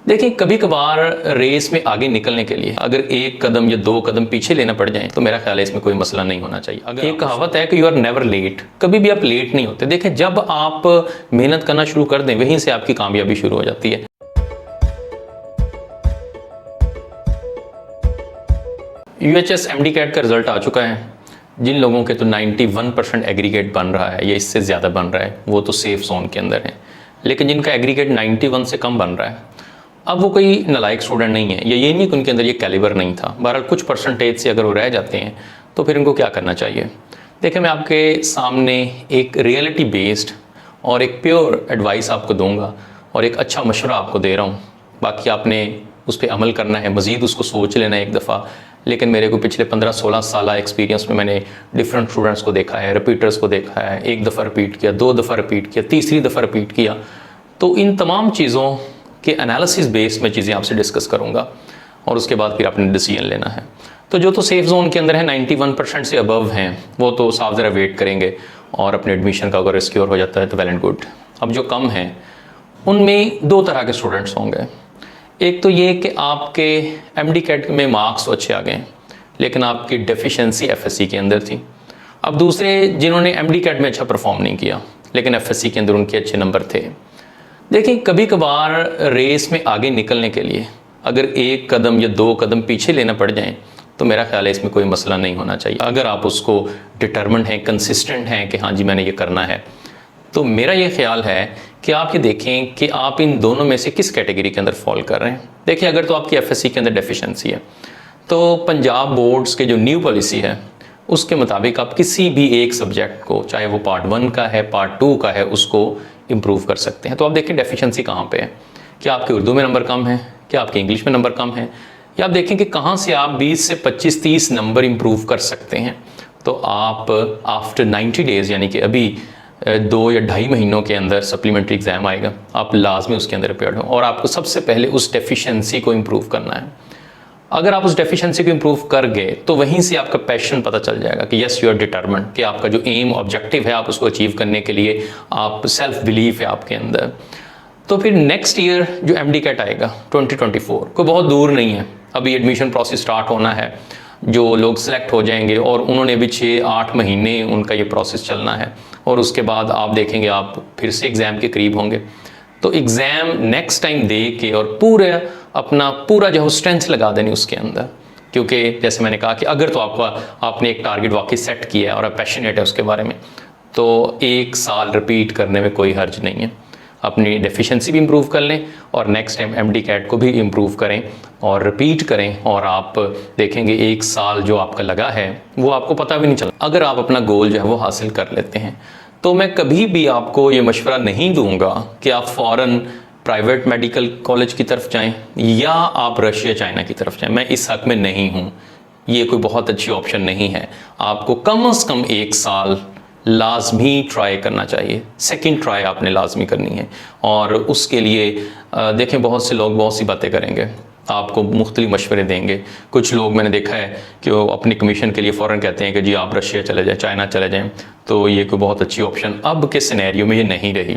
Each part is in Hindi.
देखिए, कभी कभार रेस में आगे निकलने के लिए अगर एक कदम या दो कदम पीछे लेना पड़ जाए तो मेरा ख्याल है इसमें कोई मसला नहीं होना चाहिए। अगर एक कहावत है कि यू आर नेवर लेट, कभी भी आप लेट नहीं होते। देखिए, जब आप मेहनत करना शुरू कर दें वहीं से आपकी कामयाबी शुरू हो जाती है। यूएचएस एमडी कैट का रिजल्ट आ चुका है। जिन लोगों के तो 91% एग्रीगेट बन रहा है या इससे ज़्यादा बन रहा है वो तो सेफ जोन के अंदर है, लेकिन जिनका एग्रीगेट 91 से कम बन रहा है, अब वो कोई नालायक स्टूडेंट नहीं है, ये नहीं कि उनके अंदर ये कैलिबर नहीं था। बहरहाल कुछ परसेंटेज से अगर वो रह जाते हैं तो फिर इनको क्या करना चाहिए। देखिए, मैं आपके सामने एक रियलिटी बेस्ड और एक प्योर एडवाइस आपको दूंगा और एक अच्छा मशवरा आपको दे रहा हूँ। बाकी आपने उस पर अमल करना है, मज़ीद उसको सोच लेना है एक दफ़ा। लेकिन मेरे को पिछले 15-16 साल एक्सपीरियंस में मैंने डिफरेंट स्टूडेंट्स को देखा है, रिपीटर्स को देखा है, एक दफ़ा रिपीट किया, दो दफ़ा रिपीट किया, तीसरी दफ़ा रिपीट किया। तो इन तमाम चीज़ों के एनालिसिस बेस में चीज़ें आपसे डिस्कस करूँगा और उसके बाद फिर आपने डिसीजन लेना है। तो जो तो सेफ जोन के अंदर है, 91% से अबव हैं, वो तो साफ ज़रा वेट करेंगे और अपने एडमिशन का अगर सिक्योर हो जाता है तो वेल एंड गुड। अब जो कम हैं उनमें दो तरह के स्टूडेंट्स होंगे। एक तो ये कि आपके एमडी कैट में मार्क्स तो अच्छे आ गए लेकिन आपकी डेफिशिएंसी एफएससी के अंदर थी। अब दूसरे जिन्होंने एमडी कैट में अच्छा परफॉर्म नहीं किया लेकिन एफएससी के अंदर उनके अच्छे नंबर थे। देखिए, कभी कभार रेस में आगे निकलने के लिए अगर एक कदम या दो कदम पीछे लेना पड़ जाए तो मेरा ख्याल है इसमें कोई मसला नहीं होना चाहिए। अगर आप उसको डिटर्मिन्ड हैं, कंसिस्टेंट हैं कि हाँ जी मैंने ये करना है, तो मेरा ये ख्याल है कि आप ये देखें कि आप इन दोनों में से किस कैटेगरी के अंदर फॉल कर रहे हैं। देखिए, अगर तो आपकी एफएससी के अंदर डेफिशिएंसी है तो पंजाब बोर्ड्स के जो न्यू पॉलिसी है उसके मुताबिक आप किसी भी एक सब्जेक्ट को, चाहे वो पार्ट 1 का है, पार्ट 2 का है, उसको इम्प्रूव कर सकते हैं। तो आप देखें डेफिशिएंसी कहाँ पे है। क्या आपके उर्दू में नंबर कम है, क्या आपके इंग्लिश में नंबर कम है, या आप देखें कि कहाँ से आप 20 से 25-30 नंबर इम्प्रूव कर सकते हैं। तो आप आफ्टर 90 डेज़ यानी कि अभी 2 या 2.5 महीनों के अंदर सप्लीमेंट्री एग्ज़ाम आएगा, आप लाजमी उसके अंदर प्रिपेयर्ड हो और आपको सबसे पहले उस डेफिशिएंसी को इम्प्रूव करना है। अगर आप उस डेफिशिएंसी को इम्प्रूव कर गए तो वहीं से आपका पैशन पता चल जाएगा कि यस यू आर डिटर्मिन्ड, कि आपका जो एम ऑब्जेक्टिव है आप उसको अचीव करने के लिए आप सेल्फ बिलीफ है आपके अंदर। तो फिर नेक्स्ट ईयर जो एमडी कैट आएगा 2024 को बहुत दूर नहीं है, अभी एडमिशन प्रोसेस स्टार्ट होना है। जो लोग सेलेक्ट हो जाएंगे और उन्होंने भी 6-8 महीने उनका ये प्रोसेस चलना है और उसके बाद आप देखेंगे आप फिर से एग्ज़ाम के करीब होंगे। तो एग्ज़ाम नेक्स्ट टाइम दे के और पूरा जो स्ट्रेंथ लगा देनी उसके अंदर, क्योंकि जैसे मैंने कहा कि अगर तो आपने एक टारगेट वाकई सेट किया है और आप पैशनेट है उसके बारे में, तो 1 साल रिपीट करने में कोई हर्ज नहीं है। अपनी डेफिशिएंसी भी इम्प्रूव कर लें और नेक्स्ट टाइम एमडी कैट को भी इम्प्रूव करें और रिपीट करें और आप देखेंगे 1 साल जो आपका लगा है वो आपको पता भी नहीं चला अगर आप अपना गोल जो है वो हासिल कर लेते हैं। तो मैं कभी भी आपको ये मशवरा नहीं दूंगा कि आप फ़ौरन प्राइवेट मेडिकल कॉलेज की तरफ जाएं या आप रशिया चाइना की तरफ जाएं। मैं इस हक़ में नहीं हूँ, ये कोई बहुत अच्छी ऑप्शन नहीं है। आपको कम से कम 1 साल लाजमी ट्राई करना चाहिए, सेकंड ट्राई आपने लाजमी करनी है। और उसके लिए देखें, बहुत से लोग बहुत सी बातें करेंगे, आपको मुख्तलिफ मशवरे देंगे। कुछ लोग मैंने देखा है कि वो अपनी कमीशन के लिए फ़ौरन कहते हैं कि जी आप रशिया चले जाएं, चाइना चले जाएं, तो ये कोई बहुत अच्छी ऑप्शन अब के सिनेरियो में ये नहीं रही।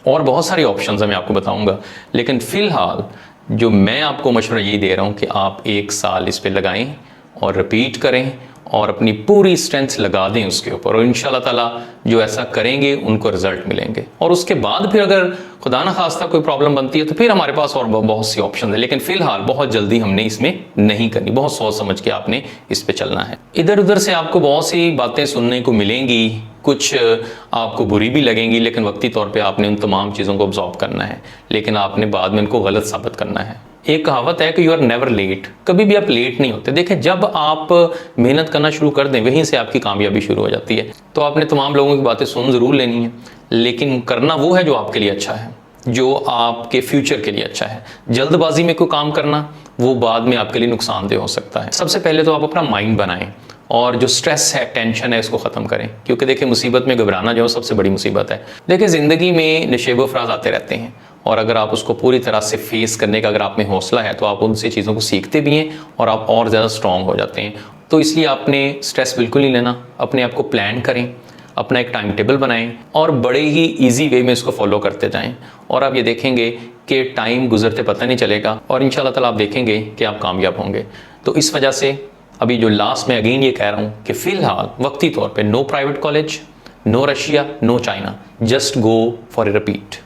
और बहुत सारी ऑप्शंस हैं, मैं आपको बताऊंगा, लेकिन फ़िलहाल जो मैं आपको मशवरा यही दे रहा हूँ कि आप 1 साल इस पर लगाएं और रिपीट करें और अपनी पूरी स्ट्रेंथ लगा दें उसके ऊपर, और इंशाल्लाह ताला जो ऐसा करेंगे उनको रिजल्ट मिलेंगे। और उसके बाद फिर अगर खुदा न खास्ता कोई प्रॉब्लम बनती है तो फिर हमारे पास और बहुत सी ऑप्शन है, लेकिन फिलहाल बहुत जल्दी हमने इसमें नहीं करनी, बहुत सोच समझ के आपने इस पे चलना है। इधर उधर से आपको बहुत सी बातें सुनने को मिलेंगी, कुछ आपको बुरी भी लगेंगी, लेकिन वक्ती तौर पे आपने उन तमाम चीज़ों को ऑब्जॉर्व करना है, लेकिन आपने बाद में उनको गलत साबित करना है। एक कहावत है कि यू आर नेवर लेट, कभी भी आप लेट नहीं होते। देखें, जब आप मेहनत करना शुरू कर दें वहीं से आपकी कामयाबी शुरू हो जाती है। तो आपने तमाम लोगों की बातें सुन ज़रूर लेनी है, लेकिन करना वो है जो आपके लिए अच्छा है, जो आपके फ्यूचर के लिए अच्छा है। जल्दबाजी में कोई काम करना वो बाद में आपके लिए नुकसानदेह हो सकता है। सबसे पहले तो आप अपना माइंड बनाएं और जो स्ट्रेस है, टेंशन है, इसको ख़त्म करें, क्योंकि देखिए मुसीबत में घबराना जो सबसे बड़ी मुसीबत है। देखिए, ज़िंदगी में नशेबो अफराज आते रहते हैं और अगर आप उसको पूरी तरह से फेस करने का अगर आप में हौसला है तो आप उनसे चीज़ों को सीखते भी हैं और आप और ज़्यादा स्ट्रॉन्ग हो जाते हैं। तो इसलिए आपने स्ट्रेस बिल्कुल नहीं लेना, अपने आप को प्लान करें, अपना एक टाइम टेबल बनाएं और बड़े ही ईजी वे में इसको फॉलो करते जाएं, और आप ये देखेंगे कि टाइम गुजरते पता नहीं चलेगा और इंशाल्लाह ताला आप देखेंगे कि आप कामयाब होंगे। तो इस वजह से अभी जो लास्ट में अगेन ये कह रहा हूँ कि फ़िलहाल वक्ती तौर पे no private college, no Russia, no China, just go for a repeat.